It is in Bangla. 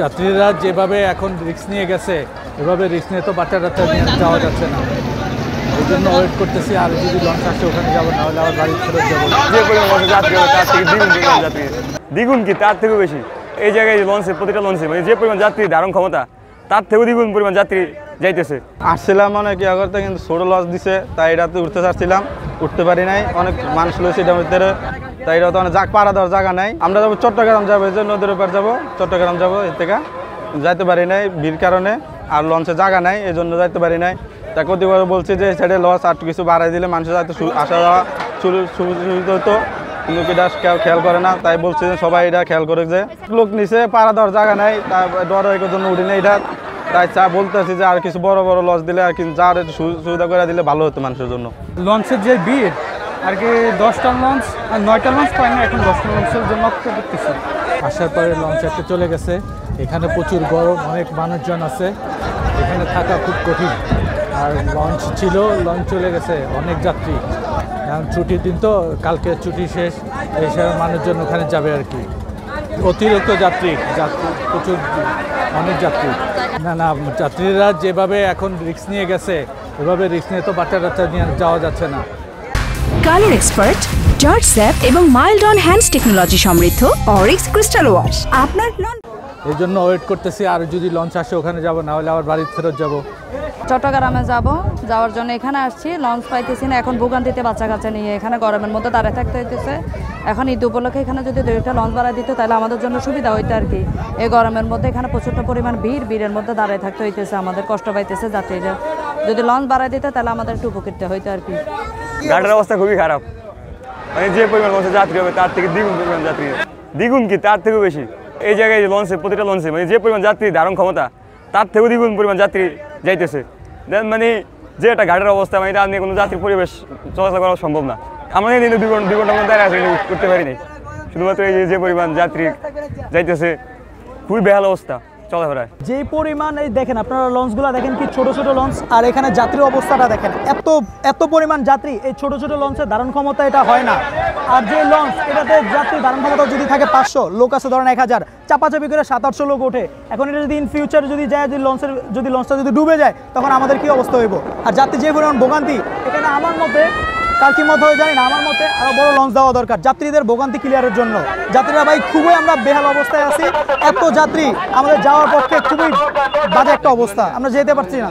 যাত্রীরা যেভাবে এখন রিস্ক নিয়ে গেছে, এভাবে রিস্ক নিয়ে তো বাচ্চা টাচ্চা নিয়ে যাওয়া যাচ্ছে না। ওই জন্য ওয়েট করতেছি, আর যদি লঞ্চ আসে ওখানে যাবো, না হলে আবার বাড়ি ফেরত যাবো। যে পরিমাণ যাত্রী হবে তার থেকে দ্বিগুণ যাত্রী, দ্বিগুণ কি তার থেকেও বেশি। এই জায়গায় লঞ্চে, প্রতিটা লঞ্চে মানে যে পরিমাণ যাত্রী ধারণ ক্ষমতা তার থেকেও দ্বিগুণ পরিমাণ যাত্রী যাইতেছে। আসছিলাম অনেক ইয়া করতে, কিন্তু ছোটো লঞ্চ দিছে, তাই এটাতে উঠতে চাচ্ছিলাম, উঠতে পারি নাই। অনেক মানুষ লইছে এটার ভিতরে, তাই এটা তো অনেক পাড়া দেওয়ার জায়গা নাই। আমরা যাবো চট্টগ্রাম যাবো, এই যে নদীর উপর যাবো, চট্টগ্রাম যাবো, এর থেকে যাইতে পারি নাই ভিড় কারণে, আর লঞ্চে জায়গা নাই, এই জন্য যাইতে পারি নাই। তা কতিবার বলছি যে সাইডে লঞ্চ আর কিছু বাড়াই দিলে মানুষের যাতে আসা যাওয়া সুবিধা হতো, কিন্তু এটা কেউ খেয়াল করে না। তাই বলছি যে সবাই এটা খেয়াল করে, যে লোক নিচে পাড়া দেওয়ার জায়গা নাই, তার ডর জন্য উঠি না এটা। তাই বলতেছি যে আর কিছু বড় বড় লঞ্চ দিলে আর কিন্তু যার একটু সুবিধা করে দিলে ভালো হতো মানুষের জন্য। লঞ্চের যে ভিড় আর কি, 10টা লঞ্চ আর 9টা লঞ্চ পাই না, এখন 10টা লঞ্চের জন্য অপেক্ষা করতেছি। আসার পরে লঞ্চ একটা চলে গেছে, এখানে প্রচুর গরম, অনেক মানুষজন আছে, এখানে থাকা খুব কঠিন। আর লঞ্চ ছিল, লঞ্চ চলে গেছে, অনেক যাত্রী। এখন ছুটির দিন তো, কালকে ছুটি শেষ, এইসব মানুষজন ওখানে যাবে আর কি। অতিরিক্ত যাত্রী প্রচুর, অনেক যাত্রী। না, যাত্রীরা যেভাবে এখন রিস্ক নিয়ে গেছে, এভাবে রিস্ক নিয়ে তো বাচ্চা টাচ্চা নিয়ে যাওয়া যাচ্ছে না। কালার এক্সপার্ট, জর্জ স্যাপ এবং মাইল্ড অন হ্যান্ডস টেকনোলজি সমৃদ্ধ অরিক্স ক্রিস্টাল ওয়াশ আপনার এই জন্য ওয়েট করতেছি, আর যদি লঞ্চ আসে ওখানে যাব, না হলে আবার বাড়ি ফেরত যাব। চট্টগ্রামে যাওয়ার জন্য এখানে আসছি, লঞ্চ পাইতেছি না। এখন ভোগান্তিতে বাচ্চা কাচ্চা নিয়ে এখানে গরমের মধ্যে দাঁড়িয়ে থাকতে হইতেছে। এখন ঈদ উপলক্ষে এখানে যদি 2টা লঞ্চ বাড়াই দিত তাহলে আমাদের জন্য সুবিধা হইতো আর কি। এই গরমের মধ্যে এখানে প্রচুরটা পরিমাণ ভিড়ের মধ্যে দাঁড়িয়ে থাকতে হইতেছে, আমাদের কষ্ট পাইতেছে যাত্রীরা। যদি লঞ্চ বাড়াই দিত তাহলে আমাদের একটু উপকৃত হইতো আর কি। ঘাটের অবস্থা খুবই খারাপ, মানে যে পরিমাণ লঞ্চে যাত্রী হবে তার থেকে দ্বিগুণ পরিমাণ যাত্রী, দ্বিগুণ কি তার থেকেও বেশি। এই জায়গায় লঞ্চে, প্রতিটা লঞ্চে মানে যে পরিমাণ যাত্রী ধারণ ক্ষমতা তার থেকেও দ্বিগুণ পরিমাণ যাত্রী যাইতেছে। দেন মানে যে একটা ঘাটের অবস্থা, মানে এটা নিয়ে কোনো যাত্রীর পরিবেশ চলাচল করা সম্ভব না। আমরা কিন্তু 2 ঘন্টার মধ্যে করতে পারি নাই, শুধুমাত্র এই যে পরিমাণ যাত্রী যাইতেছে, খুবই বেহাল অবস্থা চলাফেরায়। যে পরিমাণ, এই দেখেন আপনারা লঞ্চগুলো দেখেন কি ছোট ছোট লঞ্চ, আর এখানে যাত্রীর অবস্থাটা দেখেন, এত পরিমাণ যাত্রী এই ছোট ছোট লঞ্চের ধারণ ক্ষমতা এটা হয় না। আর যে লঞ্চ, এটাতে যাত্রীর ধারণ ক্ষমতা যদি থাকে 500, লোক আছে ধরেন 1000, চাপাচাপি করে 700-800 লোক ওঠে। এখন এটা যদি ইন ফিউচার যদি যায়, যদি লঞ্চটা যদি ডুবে যায়, তখন আমাদের কি অবস্থা হইব। আর যাত্রী যে পরিমাণ ভোগান্তি, এখানে আমার মতে, কার কি মত হয়ে যায় না, আমার মতে আরো বড় লঞ্চ দেওয়া দরকার যাত্রীদের ভোগান্তি ক্লিয়ারের জন্য। যাত্রীরা ভাই খুবই আমরা বেহাল অবস্থায় আছি, এত যাত্রী আমাদের যাওয়ার পক্ষে খুবই বাজে একটা অবস্থা, আমরা যেতে পারছি না।